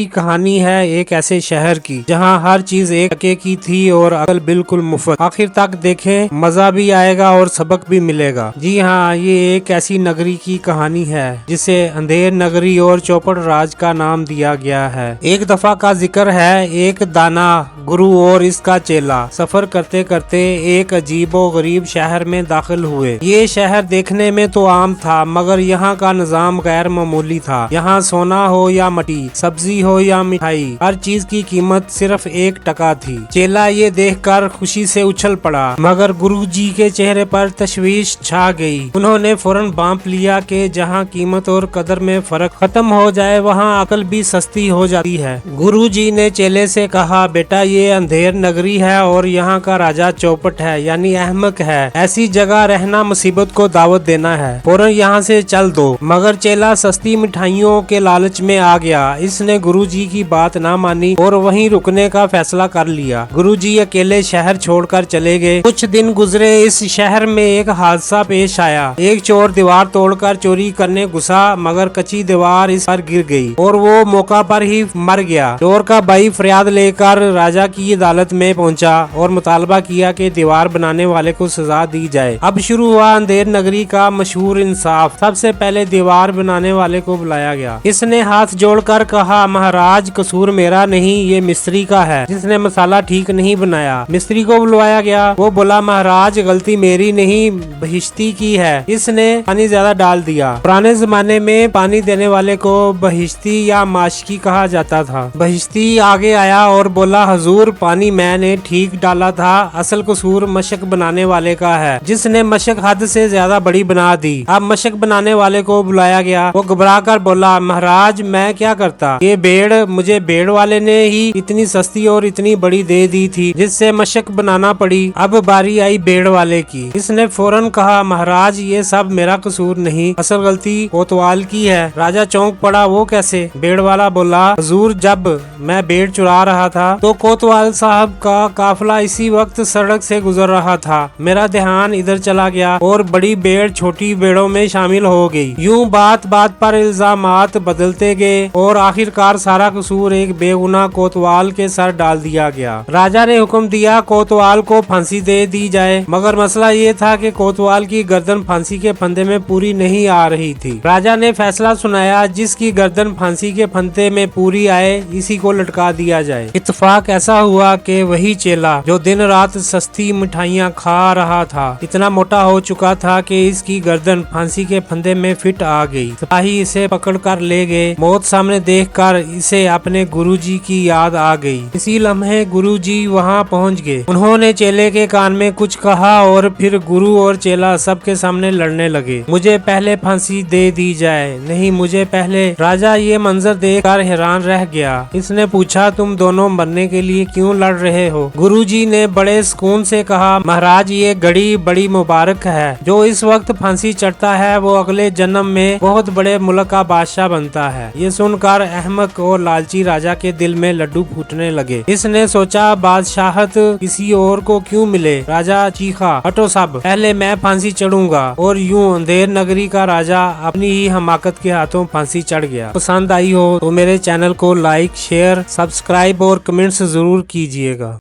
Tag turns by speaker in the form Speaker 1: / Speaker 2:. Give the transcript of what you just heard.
Speaker 1: की कहानी है एक ऐसे शहर की जहां हर चीज एक टके की थी और अकल बिल्कुल मुफ्त। आखिर तक देखें, मजा भी आएगा और सबक भी मिलेगा। जी हाँ, ये एक ऐसी नगरी की कहानी है जिसे अंधेर नगरी और चौपड़ राज का नाम दिया गया है। एक दफा का जिक्र है, एक दाना गुरु और इसका चेला सफर करते करते एक अजीबो गरीब शहर में दाखिल हुए। ये शहर देखने में तो आम था, मगर यहाँ का निजाम गैर मामूली था। यहाँ सोना हो या मटी, सब्जी हो या मिठाई, हर चीज की कीमत सिर्फ 1 टका थी। चेला ये देखकर खुशी से उछल पड़ा, मगर गुरुजी के चेहरे पर तशवीश छा गई। उन्होंने फौरन भांप लिया कि जहाँ कीमत और कदर में फर्क खत्म हो जाए, वहाँ अकल भी सस्ती हो जाती है। गुरुजी ने चेले से कहा, बेटा ये अंधेर नगरी है और यहाँ का राजा चौपट है, यानी अहमक है। ऐसी जगह रहना मुसीबत को दावत देना है। फौरन यहाँ से चल दो। मगर चेला सस्ती मिठाइयों के लालच में आ गया। इसने गुरुजी की बात ना मानी और वहीं रुकने का फैसला कर लिया। गुरुजी अकेले शहर छोड़कर चले गए। कुछ दिन गुजरे। इस शहर में एक हादसा पेश आया। एक चोर दीवार तोड़कर चोरी करने घुसा, मगर कच्ची दीवार इस पर गिर गई और वो मौका पर ही मर गया। चोर का भाई फरियाद लेकर राजा की अदालत में पहुंचा और मुतालबा किया कि दीवार बनाने वाले को सजा दी जाए। अब शुरू हुआ अंधेर नगरी का मशहूर इंसाफ। सबसे पहले दीवार बनाने वाले को बुलाया गया। इसने हाथ जोड़कर कहा, महाराज कसूर मेरा नहीं, ये मिस्त्री का है जिसने मसाला ठीक नहीं बनाया। मिस्त्री को बुलवाया गया। वो बोला, महाराज गलती मेरी नहीं, बहिश्ती की है, इसने पानी ज्यादा डाल दिया। पुराने जमाने में पानी देने वाले को बहिश्ती या माशकी कहा जाता था। बहिश्ती आगे आया और बोला, हुजूर पानी मैंने ठीक डाला था, असल कसूर मशक बनाने वाले का है जिसने मशक हद से ज्यादा बड़ी बना दी। अब मशक बनाने वाले को बुलाया गया। वो घबरा कर बोला, महाराज मैं क्या करता, ये भेड़ मुझे भेड़ वाले ने ही इतनी सस्ती और इतनी बड़ी दे दी थी जिससे मशक बनाना पड़ी। अब बारी आई भेड़ वाले की। इसने फौरन कहा, महाराज ये सब मेरा कसूर नहीं, असल गलती कोतवाल की है। राजा चौंक पड़ा, वो कैसे? भेड़ वाला बोला, हुजूर जब मैं भेड़ चुरा रहा था तो कोतवाल साहब का काफिला इसी वक्त सड़क से गुजर रहा था। मेरा ध्यान इधर चला गया और बड़ी भेड़ छोटी भेड़ों में शामिल हो गई। यूं बात बात पर इल्जामात बदलते गए और आखिरकार सारा कसूर एक बेगुनाह कोतवाल के सर डाल दिया गया। राजा ने हुक्म दिया कोतवाल को फांसी दे दी जाए, मगर मसला ये था कि कोतवाल की गर्दन फांसी के फंदे में पूरी नहीं आ रही थी। राजा ने फैसला सुनाया, जिसकी गर्दन फांसी के फंदे में पूरी आए इसी को लटका दिया जाए। इत्तेफाक ऐसा हुआ कि वही चेला जो दिन रात सस्ती मिठाइयाँ खा रहा था इतना मोटा हो चुका था कि इसकी गर्दन फांसी के फंदे में फिट आ गई। सिपाही इसे पकड़कर ले गए। मौत सामने देखकर इसे अपने गुरुजी की याद आ गई। इसी लम्हे गुरुजी वहां पहुंच गए। उन्होंने चेले के कान में कुछ कहा और फिर गुरु और चेला सबके सामने लड़ने लगे। मुझे पहले फांसी दे दी जाए, नहीं मुझे पहले। राजा ये मंजर देखकर हैरान रह गया। इसने पूछा, तुम दोनों मरने के लिए क्यों लड़ रहे हो? गुरुजी ने बड़े सुकून से कहा, महाराज ये घड़ी बड़ी मुबारक है। जो इस वक्त फांसी चढ़ता है वो अगले जन्म में बहुत बड़े मुल्क का बादशाह बनता है। ये सुनकर अहमक और लालची राजा के दिल में लड्डू फूटने लगे। इसने सोचा, बादशाहत किसी और को क्यों मिले? राजा चीखा, हटो सब, पहले मैं फांसी चढ़ूंगा। और यूं अंधेर नगरी का राजा अपनी ही हमाकत के हाथों फांसी चढ़ गया। पसंद आई हो तो मेरे चैनल को लाइक, शेयर, सब्सक्राइब और कमेंट्स जरूर कीजिएगा।